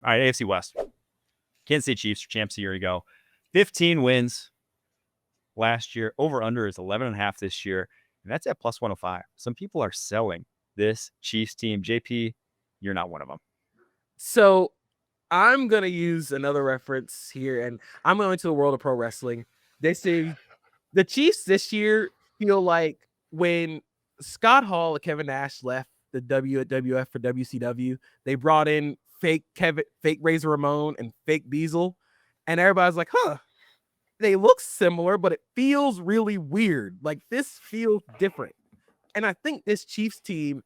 All right, AFC West. Kansas City Chiefs, champs a year ago. 15 wins last year. Over-under is 11.5 this year. And that's at plus 105. Some people are selling this Chiefs team. JP, you're not one of them. So I'm going to use another reference here, and I'm going to the world of pro wrestling. They say the Chiefs this year feel like when Scott Hall and Kevin Nash left the WWF for WCW, they brought in fake Razor Ramon and fake Diesel, and everybody's like, huh, they look similar, but it feels really weird. Like, this feels different. And I think this Chiefs team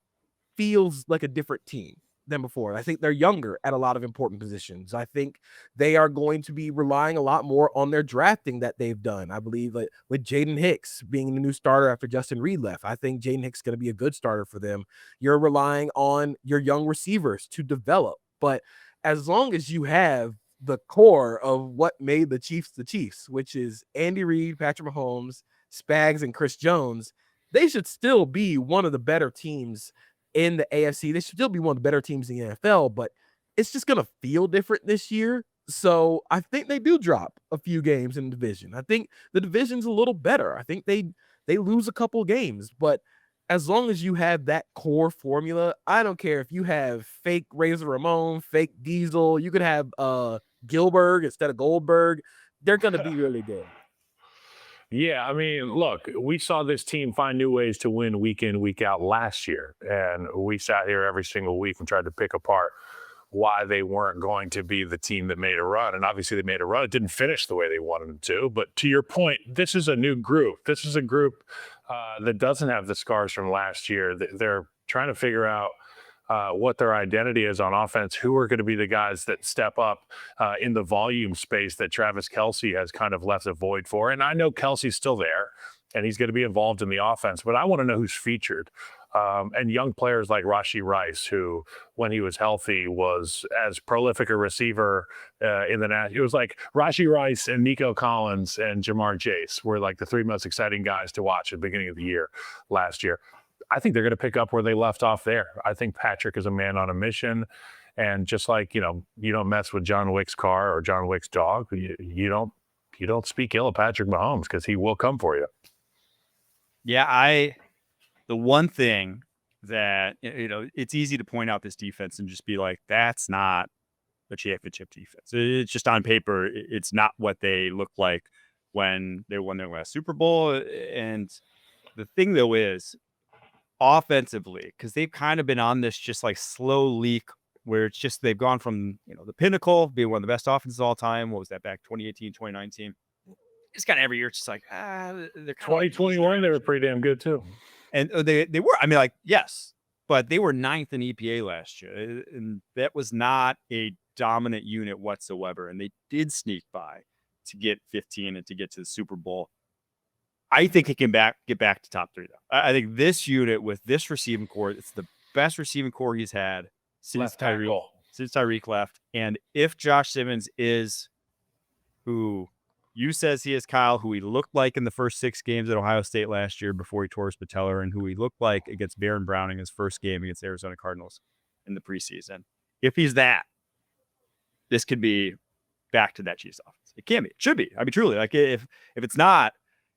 feels like a different team than before. I think they're younger at a lot of important positions. I think they are going to be relying a lot more on their drafting that they've done. I believe like with Jaden Hicks being the new starter after Justin Reed left, I think Jaden Hicks is going to be a good starter for them. You're relying on your young receivers to develop. But as long as you have the core of what made the Chiefs, which is Andy Reid, Patrick Mahomes, Spags, and Chris Jones, they should still be one of the better teams in the AFC. They should still be one of the better teams in the NFL, but it's just going to feel different this year. So I think they do drop a few games in the division. I think the division's a little better. I think they lose a couple games, but as long as you have that core formula, I don't care if you have fake Razor Ramon, fake Diesel, you could have Gilbert instead of Goldberg. They're going to be really good. Yeah, I mean, look, we saw this team find new ways to win week in, week out last year. And we sat here every single week and tried to pick apart why they weren't going to be the team that made a run. And obviously they made a run. It didn't finish the way they wanted them to. But to your point, this is a new group. This is a group that doesn't have the scars from last year. They're trying to figure out what their identity is on offense, who are going to be the guys that step up in the volume space that Travis Kelce has kind of left a void for. And I know Kelce's still there and he's going to be involved in the offense, but I want to know who's featured. And young players like Rashee Rice, who, when he was healthy, was as prolific a receiver in the national. It was like Rashee Rice and Nico Collins and Jamar Chase were like the three most exciting guys to watch at the beginning of the year last year. I think they're going to pick up where they left off there. I think Patrick is a man on a mission. And just like, you don't mess with John Wick's car or John Wick's dog. You don't speak ill of Patrick Mahomes because he will come for you. Yeah, the one thing that, it's easy to point out this defense and just be like, that's not a championship defense. It's just on paper. It's not what they looked like when they won their last Super Bowl. And the thing, though, is offensively, because they've kind of been on this just like slow leak where it's just they've gone from, the pinnacle, being one of the best offenses of all time. What was that, back 2018, 2019? It's kind of every year, it's just like, they're 2021, they were pretty damn good too. And they were, yes, but they were 9th in EPA last year. And that was not a dominant unit whatsoever. And they did sneak by to get 15 and to get to the Super Bowl. I think it can get back to top 3, though. I think this unit with this receiving core, it's the best receiving core he's had since Tyreek left. And if Josh Simmons is who you says he is, Kyle, who he looked like in the first 6 games at Ohio State last year before he tore his patellar, and who he looked like against Baron Browning his first game against the Arizona Cardinals in the preseason. If he's that, this could be back to that Chiefs offense. It can be. It should be. I mean, truly, like if it's not,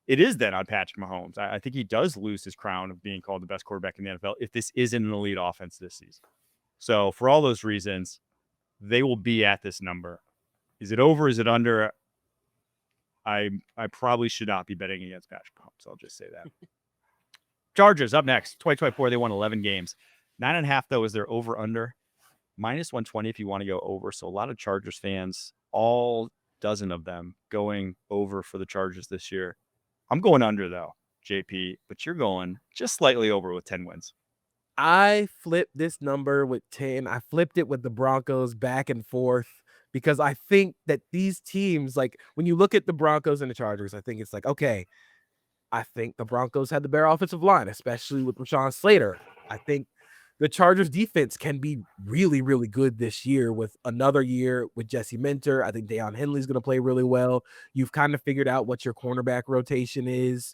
it is then on Patrick Mahomes. I think he does lose his crown of being called the best quarterback in the NFL if this isn't an elite offense this season. So for all those reasons, they will be at this number. Is it over? Is it under? I probably should not be betting against Patrick Mahomes. I'll just say that. Chargers up next. 2024, they won 11 games. 9.5, though, is their over-under. -120 if you want to go over. So a lot of Chargers fans, all dozen of them, going over for the Chargers this year. I'm going under, though, JP, but you're going just slightly over with 10 wins. I flipped this number with 10. I flipped it with the Broncos back and forth because I think that these teams, like when you look at the Broncos and the Chargers, I think it's like, okay, I think the Broncos had the better offensive line, especially with Rashawn Slater. I think the Chargers defense can be really, really good this year with another year with Jesse Minter. I think Deion Henley's going to play really well. You've kind of figured out what your cornerback rotation is.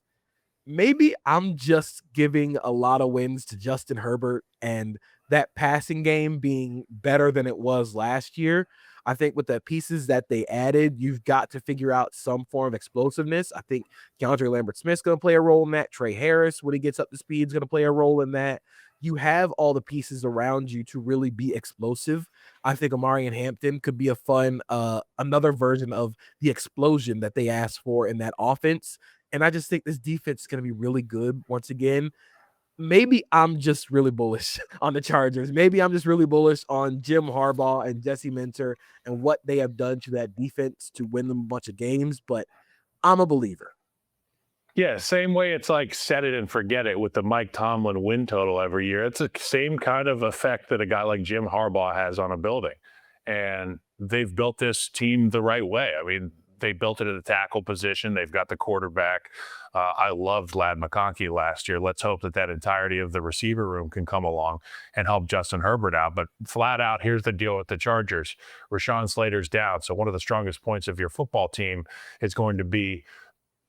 Maybe I'm just giving a lot of wins to Justin Herbert and that passing game being better than it was last year. I think with the pieces that they added, you've got to figure out some form of explosiveness. I think Keandre Lambert-Smith's going to play a role in that. Trey Harris, when he gets up to speed, is going to play a role in that. You have all the pieces around you to really be explosive. I think Amarian Hampton could be a fun, another version of the explosion that they asked for in that offense. And I just think this defense is going to be really good once again. Maybe I'm just really bullish on the Chargers. Maybe I'm just really bullish on Jim Harbaugh and Jesse Minter and what they have done to that defense to win them a bunch of games, but I'm a believer. Yeah, same way it's like set it and forget it with the Mike Tomlin win total every year. It's the same kind of effect that a guy like Jim Harbaugh has on a building. And they've built this team the right way. I mean, they built it at the tackle position. They've got the quarterback. I loved Lad McConkey last year. Let's hope that entirety of the receiver room can come along and help Justin Herbert out. But flat out, here's the deal with the Chargers. Rashawn Slater's down. So one of the strongest points of your football team is going to be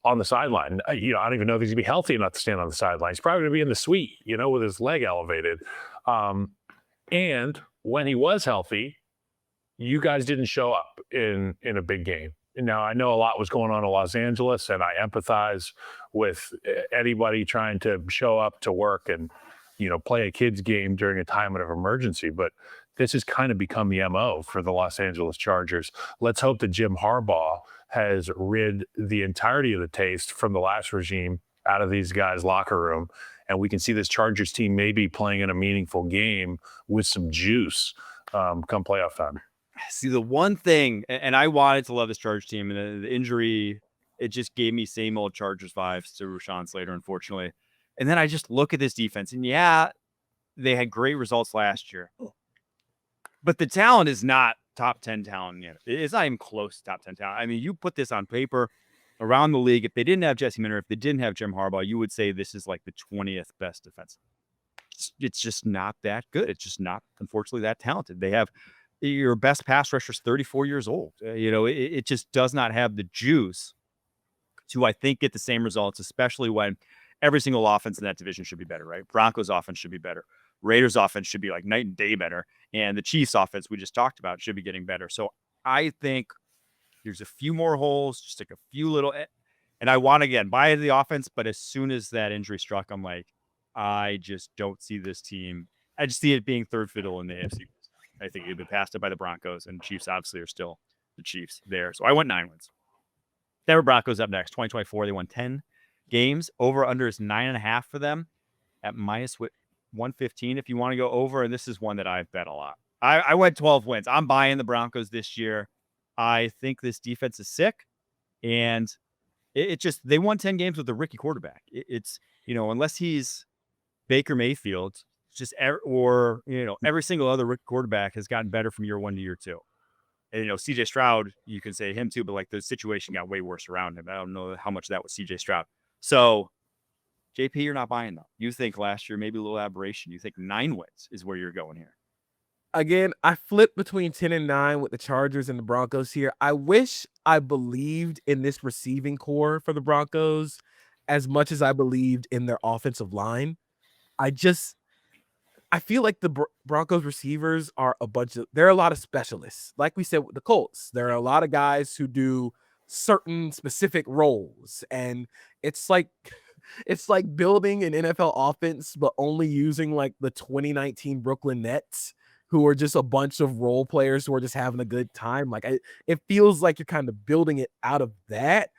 on the sideline. I don't even know if he's going to be healthy enough to stand on the sideline. He's probably going to be in the suite, with his leg elevated. And when he was healthy, you guys didn't show up in a big game. Now, I know a lot was going on in Los Angeles, and I empathize with anybody trying to show up to work and, play a kid's game during a time of emergency. But this has kind of become the MO for the Los Angeles Chargers. Let's hope that Jim Harbaugh has rid the entirety of the taste from the last regime out of these guys' locker room, and we can see this Chargers team maybe playing in a meaningful game with some juice come playoff time. See, the one thing, and I wanted to love this Chargers team, and the injury, it just gave me same old Chargers vibes to Rashawn Slater, unfortunately. And then I just look at this defense, and yeah, they had great results last year. But the talent is not top 10 talent yet. It's not even close to top 10 talent. I mean, you put this on paper around the league. If they didn't have Jesse Minter, if they didn't have Jim Harbaugh, you would say this is like the 20th best defense. It's just not that good. It's just not, unfortunately, that talented. They have your best pass rusher is 34 years old. It just does not have the juice to, I think, get the same results, especially when every single offense in that division should be better, right? Broncos offense should be better. Raiders offense should be like night and day better. And the Chiefs offense we just talked about should be getting better. So I think there's a few more holes, just like a few little, and I want to, again, buy into the offense. But as soon as that injury struck, I'm like, I just don't see this team. I just see it being third fiddle in the AFC. I think it'd be passed up by the Broncos, and Chiefs obviously are still the Chiefs there. So I went 9 wins. Denver Broncos up next. 2024, they won 10 games. Over under is 9.5 for them at minus 115 if you want to go over. And this is one that I've bet a lot. I went 12 wins. I'm buying the Broncos this year. I think this defense is sick, and it just, they won 10 games with a rookie quarterback. It's unless he's Baker Mayfield, just every single other rookie quarterback has gotten better from year 1 to year 2. And CJ Stroud, you can say him too, but like the situation got way worse around him. I don't know how much that was CJ Stroud. So JP, you're not buying them. You think last year maybe a little aberration. You think 9 wins is where you're going here. Again, I flipped between 10 and 9 with the Chargers and the Broncos here. I wish I believed in this receiving core for the Broncos as much as I believed in their offensive line. I feel like the Broncos receivers are there are a lot of specialists. Like we said with the Colts, there are a lot of guys who do certain specific roles. And it's like building an NFL offense, but only using like the 2019 Brooklyn Nets, who are just a bunch of role players who are just having a good time. Like it feels like you're kind of building it out of that.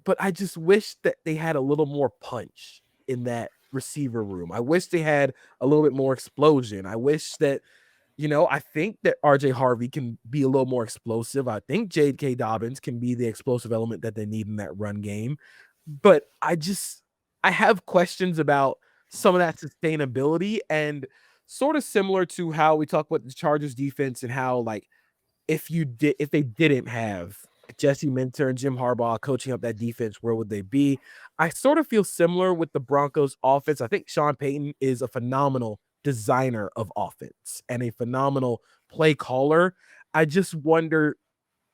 But I just wish that they had a little more punch in that receiver room. I wish they had a little bit more explosion. I wish that, I think that RJ Harvey can be a little more explosive. I think J.K. Dobbins can be the explosive element that they need in that run game. But I have questions about some of that sustainability, and sort of similar to how we talk about the Chargers defense and how, like, if they didn't have Jesse Minter and Jim Harbaugh coaching up that defense, where would they be? I sort of feel similar with the Broncos offense. I think Sean Payton is a phenomenal designer of offense and a phenomenal play caller. I just wonder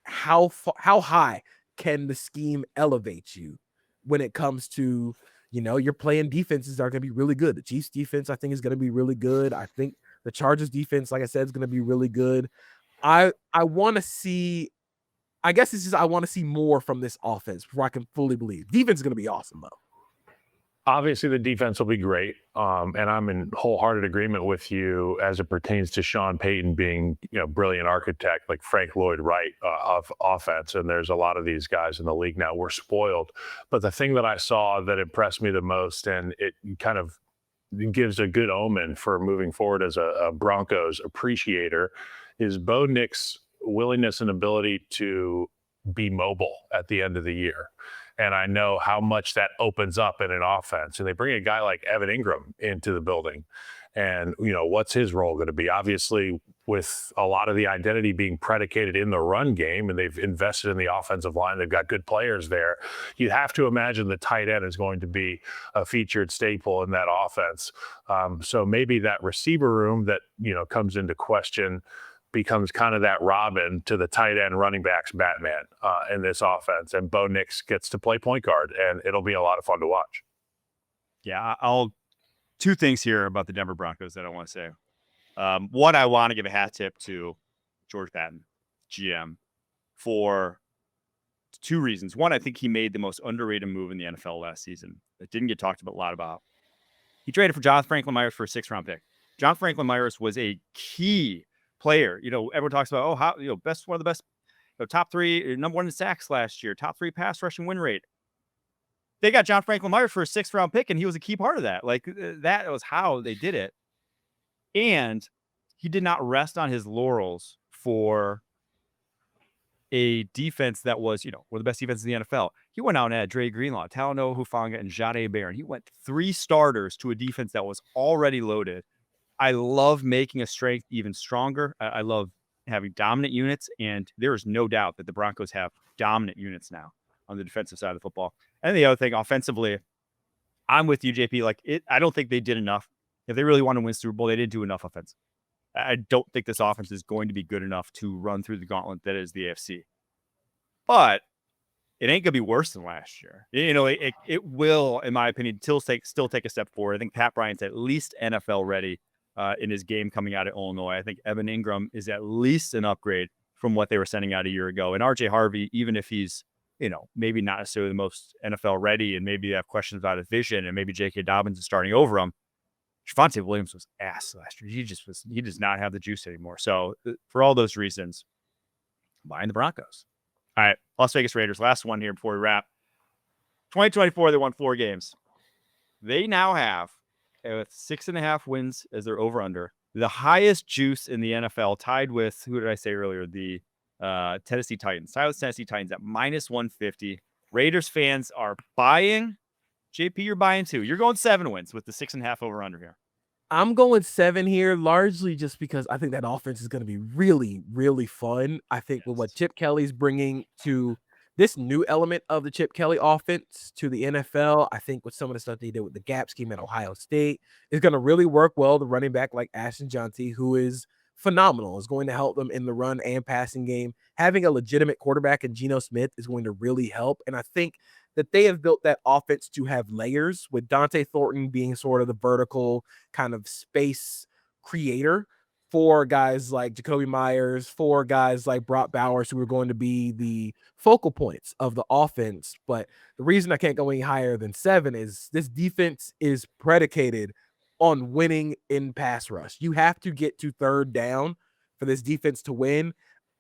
how high can the scheme elevate you when it comes to, you're playing defenses that are going to be really good. The Chiefs defense, I think, is going to be really good. I think The Chargers defense, like I said, is going to be really good. I want to see. I guess it's just I want to see more from this offense before I can fully believe. Defense is going to be awesome, though. Obviously, the defense will be great, and I'm in wholehearted agreement with you as it pertains to Sean Payton being, brilliant architect like Frank Lloyd Wright of offense. And there's a lot of these guys in the league now. We're spoiled, but the thing that I saw that impressed me the most, and it kind of gives a good omen for moving forward as a Broncos appreciator, is Bo Nix's willingness and ability to be mobile at the end of the year. And I know how much that opens up in an offense. And they bring a guy like Evan Ingram into the building. And, what's his role going to be? Obviously, with a lot of the identity being predicated in the run game, and they've invested in the offensive line, they've got good players there. You have to imagine the tight end is going to be a featured staple in that offense. So maybe that receiver room that, comes into question becomes kind of that Robin to the tight end running backs Batman in this offense. And Bo Nix gets to play point guard, and it'll be a lot of fun to watch. Yeah, two things here about the Denver Broncos that I want to say. One, I want to give a hat tip to George Patton, GM, for two reasons. One, I think he made the most underrated move in the NFL last season that didn't get talked a lot about. He traded for Jonathan Franklin Myers for a 6th-round pick. Jonathan Franklin Myers was a key player. Everyone talks about, how, one of the best, top 3, number 1 in sacks last year, top 3 pass rushing win rate. They got John Franklin Myers for a 6th-round pick, and he was a key part of that. That was how they did it. And he did not rest on his laurels for a defense that was, one of the best defenses in the NFL. He went out and had Dre Greenlaw, Talanoa Hufanga, and Jahdae Barron. He went 3 starters to a defense that was already loaded. I love making a strength even stronger. I love having dominant units, and there is no doubt that the Broncos have dominant units now on the defensive side of the football. And the other thing, offensively, I'm with you, JP. I don't think they did enough. If they really want to win Super Bowl, they didn't do enough offense. I don't think this offense is going to be good enough to run through the gauntlet that is the AFC. But it ain't going to be worse than last year. It will, in my opinion, still take a step forward. I think Pat Bryant's at least NFL ready in his game coming out of Illinois. I think Evan Ingram is at least an upgrade from what they were sending out a year ago. And RJ Harvey, even if he's, maybe not necessarily the most NFL ready, and maybe you have questions about his vision, and maybe J.K. Dobbins is starting over him, Javonte Williams was ass last year. He does not have the juice anymore. So for all those reasons, I'm buying the Broncos. All right, Las Vegas Raiders, last one here before we wrap. 2024, they won 4 games. They now have, with 6.5 wins as their over-under, the highest juice in the NFL, tied with, who did I say earlier? The Tennessee Titans. Tennessee Titans at -150. Raiders fans are buying. JP, you're buying too. You're going 7 wins with the 6.5 over-under here. I'm going 7 here, largely just because I think that offense is going to be really, really fun. I think with what Chip Kelly's bringing to this new element of the Chip Kelly offense to the NFL, I think with some of the stuff they did with the gap scheme at Ohio State is going to really work well. The running back like Ashton Johnson, who is phenomenal, is going to help them in the run and passing game. Having a legitimate quarterback in Geno Smith is going to really help. And I think that they have built that offense to have layers, with Dante Thornton being sort of the vertical kind of space creator for guys like Jacoby Myers, for guys like Brock Bowers, who are going to be the focal points of the offense. But the reason I can't go any higher than 7 is this defense is predicated on winning in pass rush. You have to get to 3rd down for this defense to win.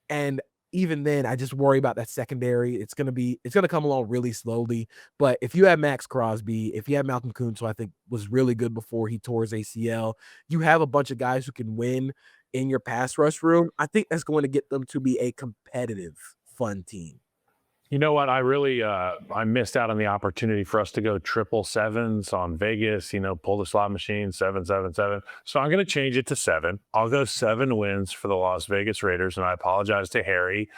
And even then, I just worry about that secondary. It's going to come along really slowly. But if you have Max Crosby, if you have Malcolm Kuntz, who I think was really good before he tore his ACL, you have a bunch of guys who can win in your pass rush room. I think that's going to get them to be a competitive, fun team. You know what? I really I missed out on the opportunity for us to go 777s on Vegas, pull the slot machine, 777. So I'm going to change it to 7. I'll go 7 wins for the Las Vegas Raiders. And I apologize to Harry,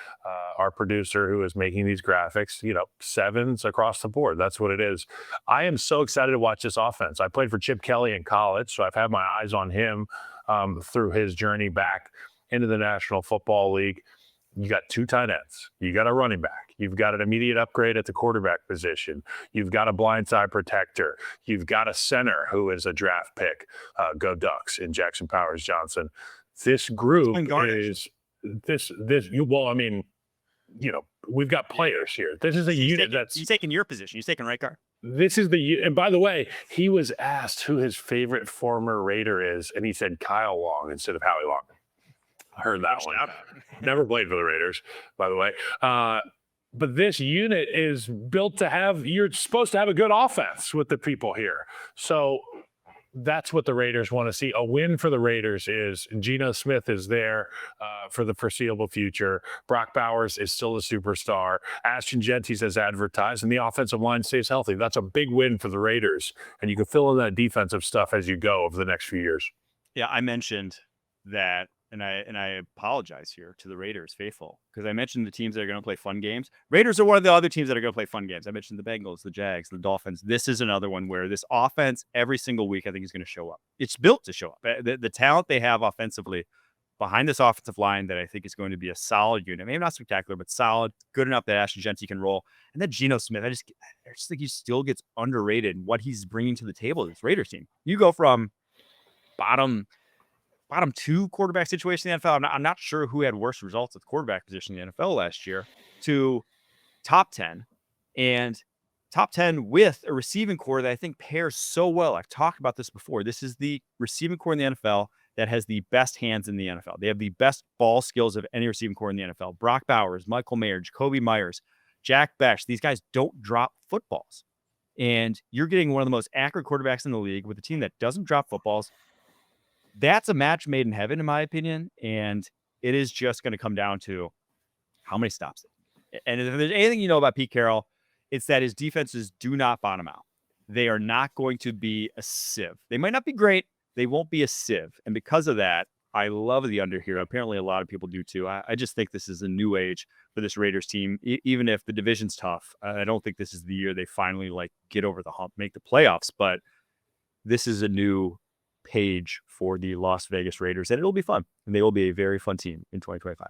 our producer who is making these graphics, 7s across the board. That's what it is. I am so excited to watch this offense. I played for Chip Kelly in college, so I've had my eyes on him through his journey back into the National Football League. You got 2 tight ends. You got a running back. You've got an immediate upgrade at the quarterback position. You've got a blindside protector. You've got a center who is a draft pick. Go Ducks in Jackson Powers Johnson. This group is well, I mean, we've got players here. This is a unit he's taking your position. He's taking right guard. This is and by the way, he was asked who his favorite former Raider is, and he said Kyle Long instead of Howie Long. I heard that one. Never played for the Raiders, by the way. But this unit is built to you're supposed to have a good offense with the people here. So that's what the Raiders want to see. A win for the Raiders is Geno Smith is there for the foreseeable future. Brock Bowers is still a superstar. Ashton Genty's as advertised, and the offensive line stays healthy. That's a big win for the Raiders, and you can fill in that defensive stuff as you go over the next few years. Yeah, I mentioned that, and I apologize here to the Raiders faithful, because I mentioned the teams that are going to play fun games. Raiders are one of the other teams that are going to play fun games. I mentioned the Bengals, the Jags, the Dolphins. This is another one where this offense every single week I think is going to show up. It's built to show up. The talent they have offensively behind this offensive line that I think is going to be a solid unit. Maybe not spectacular, but solid, good enough that Ashton Genty can roll. And then Geno Smith, I just think he still gets underrated in what he's bringing to the table to this Raiders team. You go from bottom 2 quarterback situation in the NFL. I'm not sure who had worse results at the quarterback position in the NFL last year, to top 10, and top 10 with a receiving core that I think pairs so well. I've talked about this before. This is the receiving core in the NFL that has the best hands in the NFL. They have the best ball skills of any receiving core in the NFL. Brock Bowers, Michael Mayer, Jacoby Myers, Jack Besh. These guys don't drop footballs. And you're getting one of the most accurate quarterbacks in the league with a team that doesn't drop footballs. That's a match made in heaven, in my opinion. And it is just going to come down to how many stops. And if there's anything you know about Pete Carroll, it's that his defenses do not bottom out. They are not going to be a sieve. They might not be great. They won't be a sieve. And because of that, I love the under here. Apparently, a lot of people do too. I just think this is a new age for this Raiders team. Even if the division's tough, I don't think this is the year they finally get over the hump, make the playoffs. But this is a new page for the Las Vegas Raiders, and it'll be fun. And they will be a very fun team in 2025.